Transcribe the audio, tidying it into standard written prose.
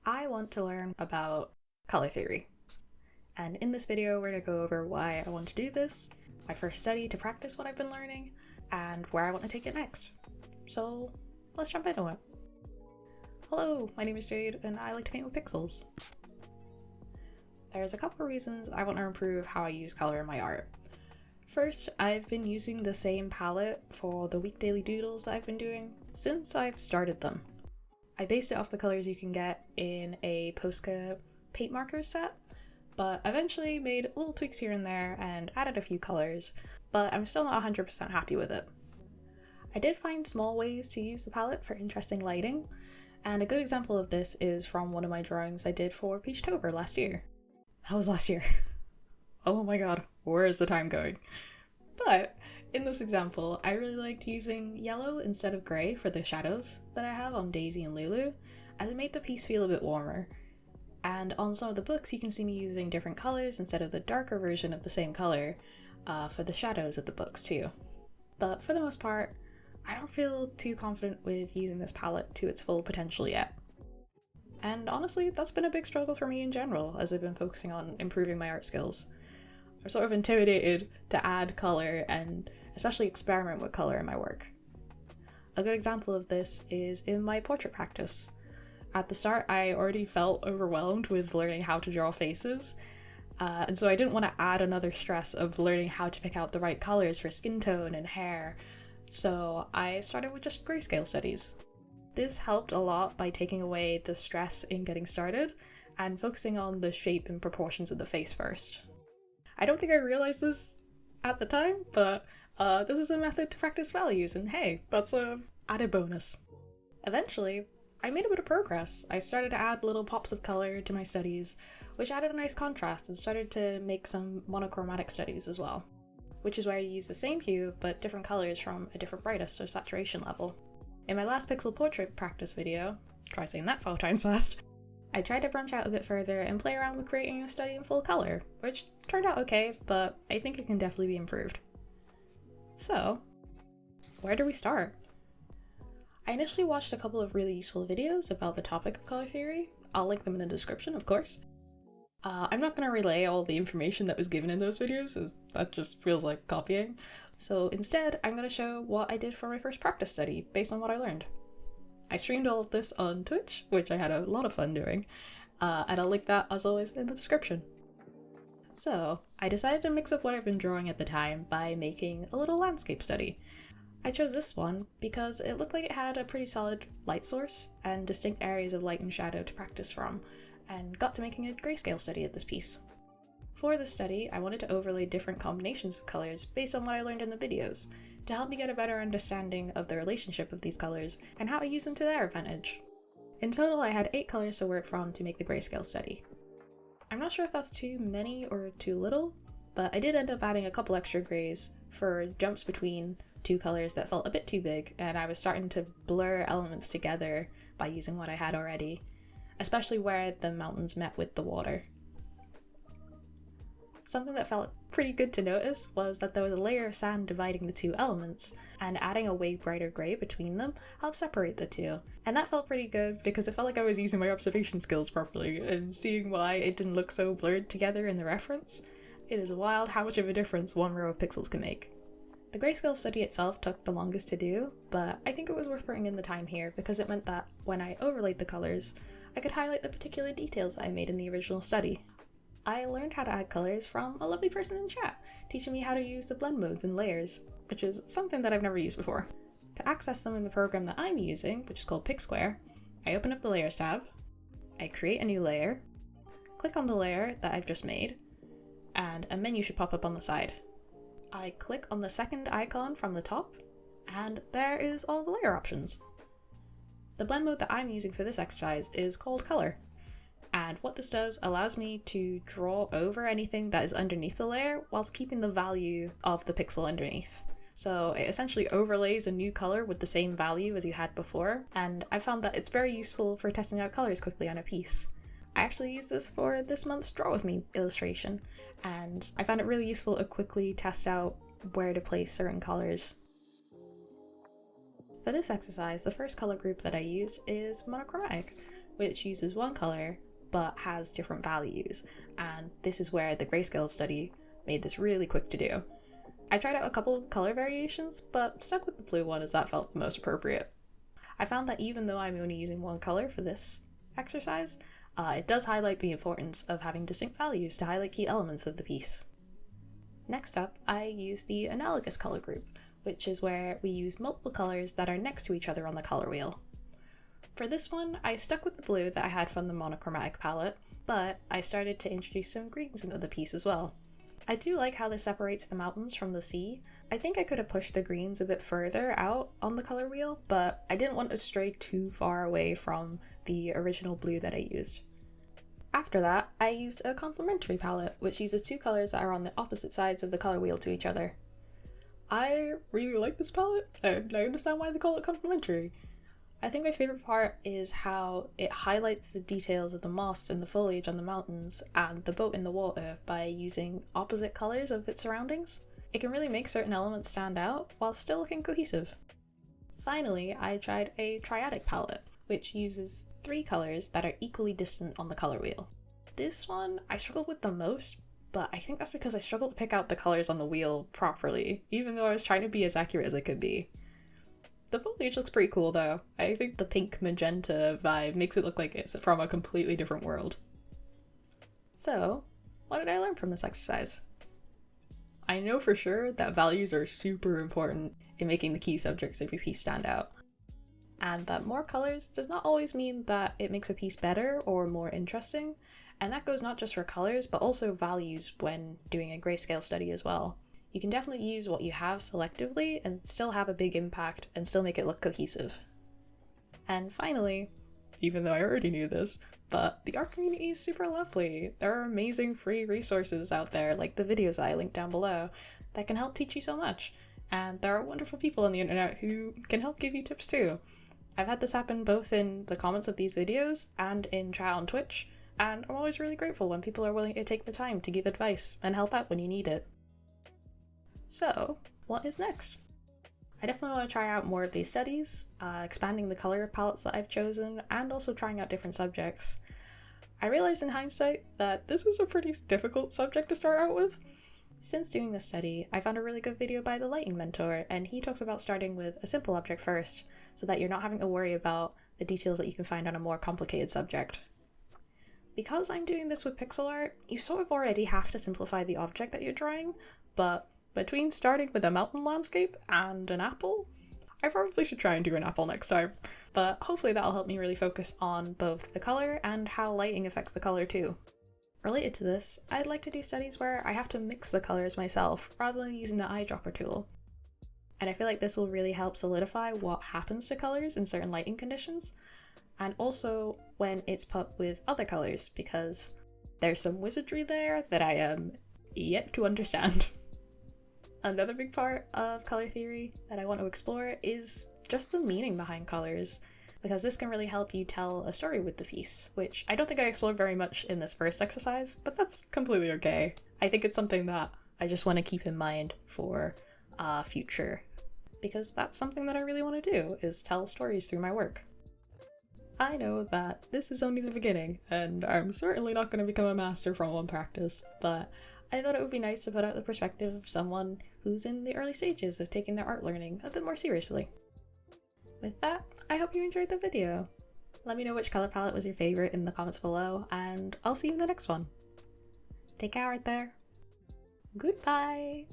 I want to learn about color theory. And in this video, we're going to go over why I want to do this, my first study to practice what I've been learning, and where I want to take it next. So let's jump into it. Hello, my name is Jade, and I like to paint with pixels. There's a couple of reasons I want to improve how I use color in my art. First, I've been using the same palette for the week daily doodles that I've been doing since I've started them. I based it off the colors you can get in a Posca paint markers set, but eventually made little tweaks here and there and added a few colors, but I'm still not 100% happy with it. I did find small ways to use the palette for interesting lighting, and a good example of this is from one of my drawings I did for Peachtober last year. That was last year. Oh my god, where is the time going? But in this example, I really liked using yellow instead of grey for the shadows that I have on Daisy and Lulu, as it made the piece feel a bit warmer. And on some of the books you can see me using different colours instead of the darker version of the same colour for the shadows of the books too. But for the most part, I don't feel too confident with using this palette to its full potential yet. And honestly, that's been a big struggle for me in general as I've been focusing on improving my art skills. I'm sort of intimidated to add colour and especially experiment with colour in my work. A good example of this is in my portrait practice. At the start, I already felt overwhelmed with learning how to draw faces, and so I didn't want to add another stress of learning how to pick out the right colours for skin tone and hair, so I started with just grayscale studies. This helped a lot by taking away the stress in getting started and focusing on the shape and proportions of the face first. I don't think I realized this at the time, but this is a method to practice values, and hey, that's a added bonus. Eventually, I made a bit of progress. I started to add little pops of color to my studies, which added a nice contrast and started to make some monochromatic studies as well, which is where I use the same hue but different colors from a different brightness or saturation level. In my last pixel portrait practice video, try saying that 5 times fast, I tried to branch out a bit further and play around with creating a study in full color, which turned out okay, but I think it can definitely be improved. So, where do we start? I initially watched a couple of really useful videos about the topic of color theory. I'll link them in the description, of course. I'm not going to relay all the information that was given in those videos, as that just feels like copying. So instead, I'm going to show what I did for my first practice study based on what I learned. I streamed all of this on Twitch, which I had a lot of fun doing, and I'll link that as always in the description. So, I decided to mix up what I've been drawing at the time by making a little landscape study. I chose this one because it looked like it had a pretty solid light source and distinct areas of light and shadow to practice from, and got to making a grayscale study of this piece. For this study, I wanted to overlay different combinations of colors based on what I learned in the videos, to help me get a better understanding of the relationship of these colors and how I use them to their advantage. In total, I had 8 colors to work from to make the grayscale study. I'm not sure if that's too many or too little, but I did end up adding a couple extra grays for jumps between 2 colors that felt a bit too big, and I was starting to blur elements together by using what I had already, especially where the mountains met with the water. Something that felt pretty good to notice was that there was a layer of sand dividing the 2 elements, and adding a way brighter grey between them helped separate the 2. And that felt pretty good because it felt like I was using my observation skills properly, and seeing why it didn't look so blurred together in the reference. It is wild how much of a difference one row of pixels can make. The grayscale study itself took the longest to do, but I think it was worth putting in the time here because it meant that when I overlaid the colours, I could highlight the particular details that I made in the original study. I learned how to add colours from a lovely person in chat, teaching me how to use the blend modes and layers, which is something that I've never used before. To access them in the program that I'm using, which is called PicSquare, I open up the Layers tab, I create a new layer, click on the layer that I've just made, and a menu should pop up on the side. I click on the second icon from the top, and there is all the layer options. The blend mode that I'm using for this exercise is called Color. And what this does allows me to draw over anything that is underneath the layer whilst keeping the value of the pixel underneath. So it essentially overlays a new color with the same value as you had before, and I found that it's very useful for testing out colors quickly on a piece. I actually used this for this month's Draw With Me illustration, and I found it really useful to quickly test out where to place certain colors. For this exercise, the first color group that I used is monochromatic, which uses one color but has different values, and this is where the grayscale study made this really quick to do. I tried out a couple of color variations, but stuck with the blue one as that felt the most appropriate. I found that even though I'm only using one color for this exercise, it does highlight the importance of having distinct values to highlight key elements of the piece. Next up, I use the analogous color group, which is where we use multiple colors that are next to each other on the color wheel. For this one, I stuck with the blue that I had from the monochromatic palette, but I started to introduce some greens into the piece as well. I do like how this separates the mountains from the sea. I think I could have pushed the greens a bit further out on the color wheel, but I didn't want to stray too far away from the original blue that I used. After that, I used a complementary palette, which uses two colors that are on the opposite sides of the color wheel to each other. I really like this palette, and I understand why they call it complementary. I think my favorite part is how it highlights the details of the moss and the foliage on the mountains and the boat in the water by using opposite colors of its surroundings. It can really make certain elements stand out while still looking cohesive. Finally, I tried a triadic palette, which uses three colors that are equally distant on the color wheel. This one I struggled with the most, but I think that's because I struggled to pick out the colors on the wheel properly, even though I was trying to be as accurate as I could be. The foliage looks pretty cool though. I think the pink magenta vibe makes it look like it's from a completely different world. So, what did I learn from this exercise? I know for sure that values are super important in making the key subjects of your piece stand out, and that more colors does not always mean that it makes a piece better or more interesting, and that goes not just for colors but also values when doing a grayscale study as well. You can definitely use what you have selectively and still have a big impact and still make it look cohesive. And finally, even though I already knew this, but the art community is super lovely. There are amazing free resources out there, like the videos that I linked down below, that can help teach you so much. And there are wonderful people on the internet who can help give you tips too. I've had this happen both in the comments of these videos and in chat on Twitch, and I'm always really grateful when people are willing to take the time to give advice and help out when you need it. So, what is next? I definitely want to try out more of these studies, expanding the color palettes that I've chosen, and also trying out different subjects. I realized in hindsight that this was a pretty difficult subject to start out with. Since doing this study, I found a really good video by the lighting mentor, and he talks about starting with a simple object first, so that you're not having to worry about the details that you can find on a more complicated subject. Because I'm doing this with pixel art, you sort of already have to simplify the object that you're drawing, but between starting with a mountain landscape and an apple, I probably should try and do an apple next time. But hopefully that'll help me really focus on both the color and how lighting affects the color too. Related to this, I'd like to do studies where I have to mix the colors myself rather than using the eyedropper tool. And I feel like this will really help solidify what happens to colors in certain lighting conditions, and also when it's put with other colors, because there's some wizardry there that I am yet to understand. Another big part of color theory that I want to explore is just the meaning behind colors, because this can really help you tell a story with the piece, which I don't think I explored very much in this first exercise, but that's completely okay. I think it's something that I just want to keep in mind for future, because that's something that I really want to do, is tell stories through my work. I know that this is only the beginning, and I'm certainly not going to become a master from one practice, but I thought it would be nice to put out the perspective of someone who's in the early stages of taking their art learning a bit more seriously. With that, I hope you enjoyed the video. Let me know which color palette was your favorite in the comments below, and I'll see you in the next one. Take care out there. Goodbye!